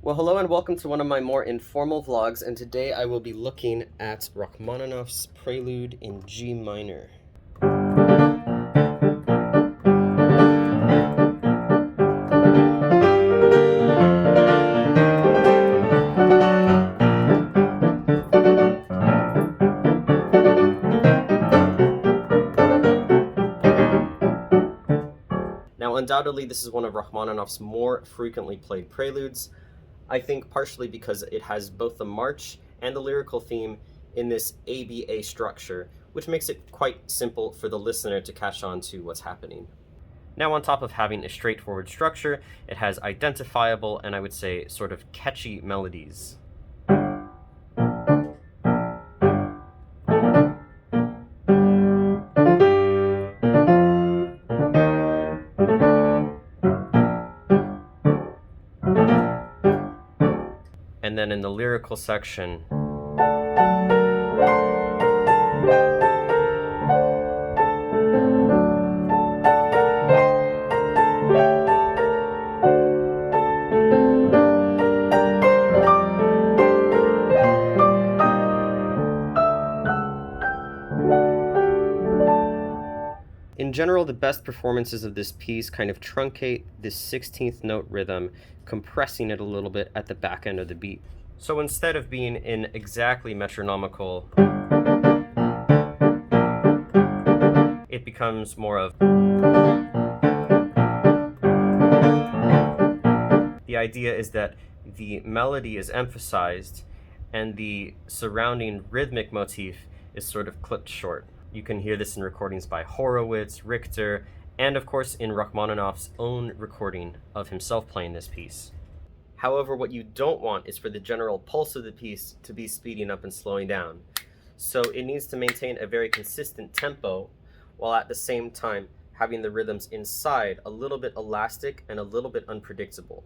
Well, hello and welcome to one of my more informal vlogs, and today I will be looking at Rachmaninoff's Prelude in G minor. Now, undoubtedly, this is one of Rachmaninoff's more frequently played preludes. I think partially because it has both the march and the lyrical theme in this ABA structure, which makes it quite simple for the listener to catch on to what's happening. Now, on top of having a straightforward structure, it has identifiable and I would say sort of catchy melodies. And then in the lyrical section, in general, the best performances of this piece kind of truncate this 16th note rhythm, compressing it a little bit at the back end of the beat. So instead of being in exactly metronomical, it becomes more of... The idea is that the melody is emphasized and the surrounding rhythmic motif is sort of clipped short. You can hear this in recordings by Horowitz, Richter, and of course in Rachmaninoff's own recording of himself playing this piece. However, what you don't want is for the general pulse of the piece to be speeding up and slowing down. So it needs to maintain a very consistent tempo, while at the same time having the rhythms inside a little bit elastic and a little bit unpredictable.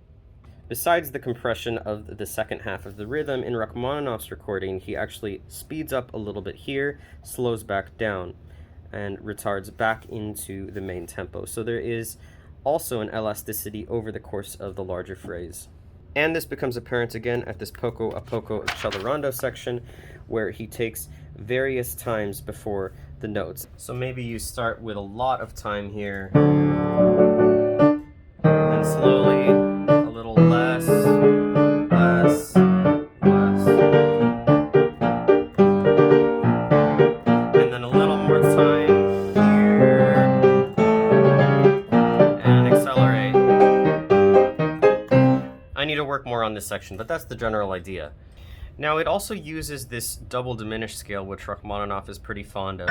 Besides the compression of the second half of the rhythm, in Rachmaninoff's recording, he actually speeds up a little bit here, slows back down, and retards back into the main tempo. So there is also an elasticity over the course of the larger phrase. And this becomes apparent again at this poco a poco accelerando section, where he takes various times before the notes. So maybe you start with a lot of time here, and slowly a little less, less, less. And then a little more time here, and accelerate. I need to work more on this section, but that's the general idea. Now, it also uses this double diminished scale, which Rachmaninoff is pretty fond of.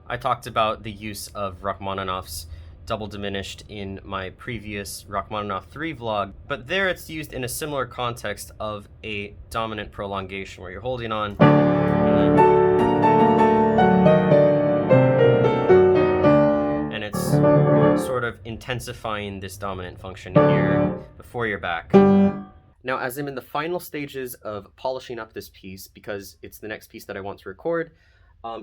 I talked about the use of Rachmaninoff's double diminished in my previous Rachmaninoff 3 vlog, but there it's used in a similar context of a dominant prolongation, where you're holding on, and it's sort of intensifying this dominant function here before you're back. Now, as I'm in the final stages of polishing up this piece, because it's the next piece that I want to record,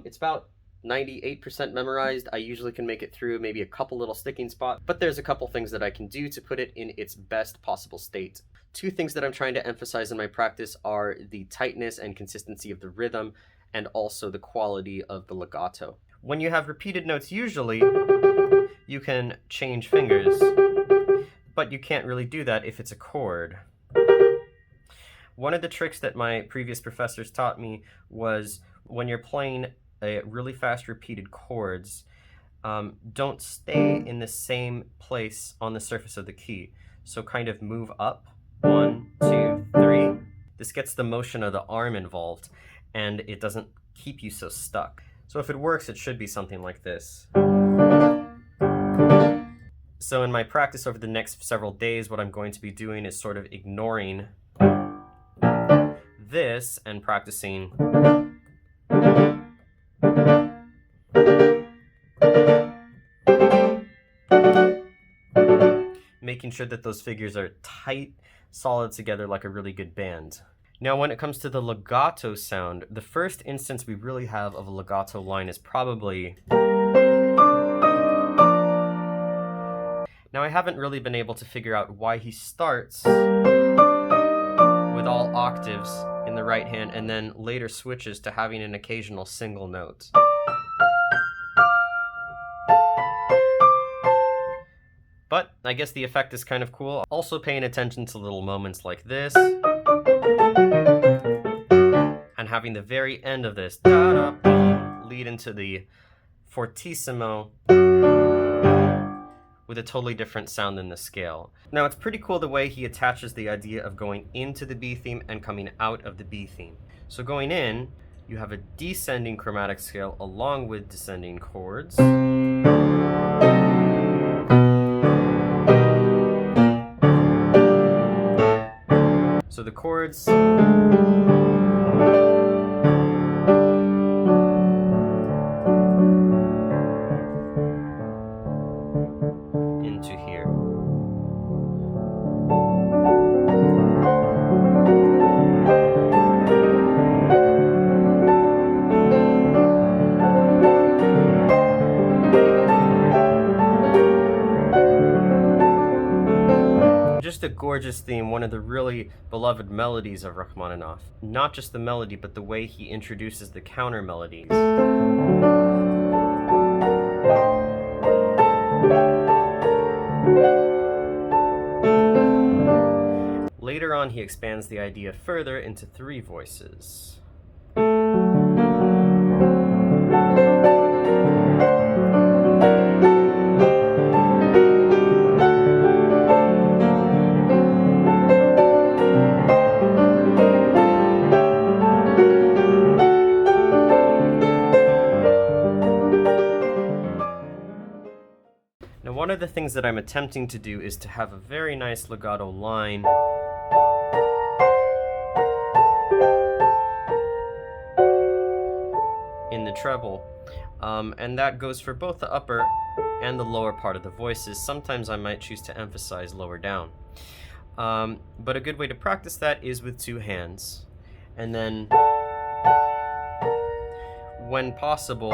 it's about 98% memorized. I usually can make it through maybe a couple little sticking spots, but there's a couple things that I can do to put it in its best possible state. Two things that I'm trying to emphasize in my practice are the tightness and consistency of the rhythm, and also the quality of the legato. When you have repeated notes, usually you can change fingers, but you can't really do that if it's a chord. One of the tricks that my previous professors taught me was when you're playing really fast repeated chords, don't stay in the same place on the surface of the key. So kind of move up, 1, 2, 3. This gets the motion of the arm involved, and it doesn't keep you so stuck. So if it works, it should be something like this. So in my practice over the next several days, what I'm going to be doing is sort of ignoring this and practicing making sure that those figures are tight, solid together like a really good band. Now, when it comes to the legato sound, the first instance we really have of a legato line is probably Now I haven't really been able to figure out why he starts with all octaves in the right hand and then later switches to having an occasional single note. But I guess the effect is kind of cool. Also paying attention to little moments like this. And having the very end of this lead into the fortissimo with a totally different sound than the scale. Now it's pretty cool the way he attaches the idea of going into the B theme and coming out of the B theme. So going in, you have a descending chromatic scale along with descending chords. So the chords into here. Just a gorgeous theme, one of the really beloved melodies of Rachmaninoff. Not just the melody, but the way he introduces the counter melodies. Later on, he expands the idea further into three voices. Now, one of the things that I'm attempting to do is to have a very nice legato line in the treble, and that goes for both the upper and the lower part of the voices. Sometimes I might choose to emphasize lower down, but a good way to practice that is with two hands, and then when possible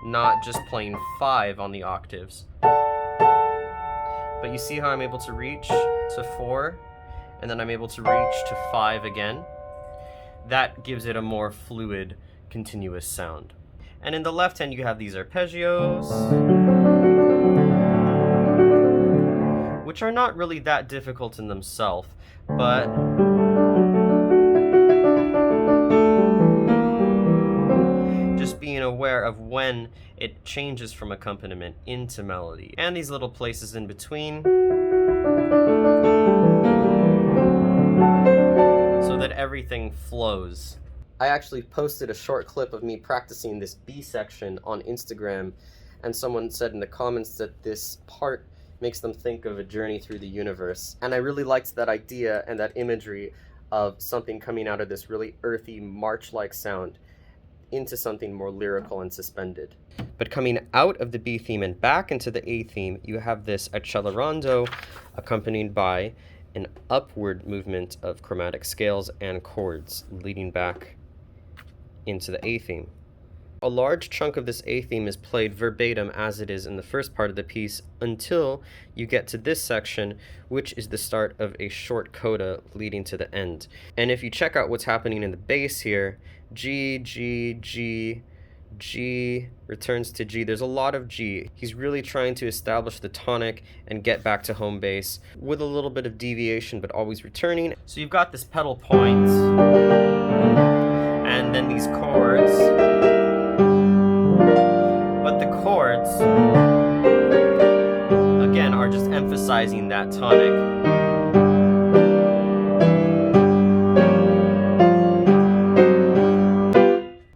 not just playing 5 on the octaves, but you see how I'm able to reach to 4 and then I'm able to reach to 5 again. That gives it a more fluid, continuous sound. And in the left hand, you have these arpeggios, which are not really that difficult in themselves, but just being aware of when it changes from accompaniment into melody. And these little places in between, so that everything flows. I actually posted a short clip of me practicing this B section on Instagram, and someone said in the comments that this part makes them think of a journey through the universe. And I really liked that idea and that imagery of something coming out of this really earthy, march-like sound into something more lyrical and suspended. But coming out of the B theme and back into the A theme, you have this accelerando accompanied by an upward movement of chromatic scales and chords leading back into the A theme. A large chunk of this A theme is played verbatim as it is in the first part of the piece until you get to this section, which is the start of a short coda leading to the end. And if you check out what's happening in the bass here, G, G, G, G, returns to G. There's a lot of G. He's really trying to establish the tonic and get back to home base with a little bit of deviation, but always returning. So you've got this pedal point, and then these chords. But the chords, again, are just emphasizing that tonic.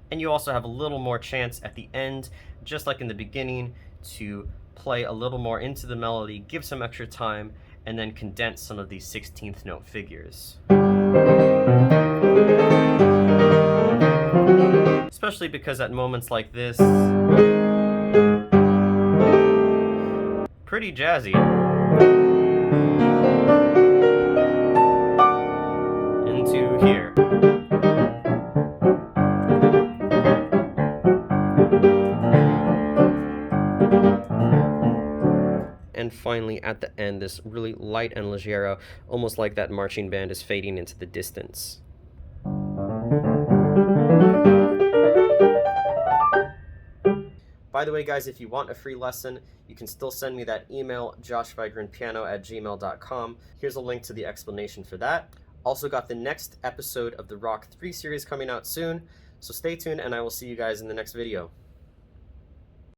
And you also have a little more chance at the end, just like in the beginning, to play a little more into the melody, give some extra time, and then condense some of these 16th note figures. Especially because at moments like this, pretty jazzy. Into here. and finally at the end, this really light and leggero, almost like that marching band is fading into the distance. By the way, guys, if you want a free lesson, you can still send me that email, joshvigranpiano@gmail.com. Here's a link to the explanation for that. Also got the next episode of the Rock 3 series coming out soon, so stay tuned and I will see you guys in the next video.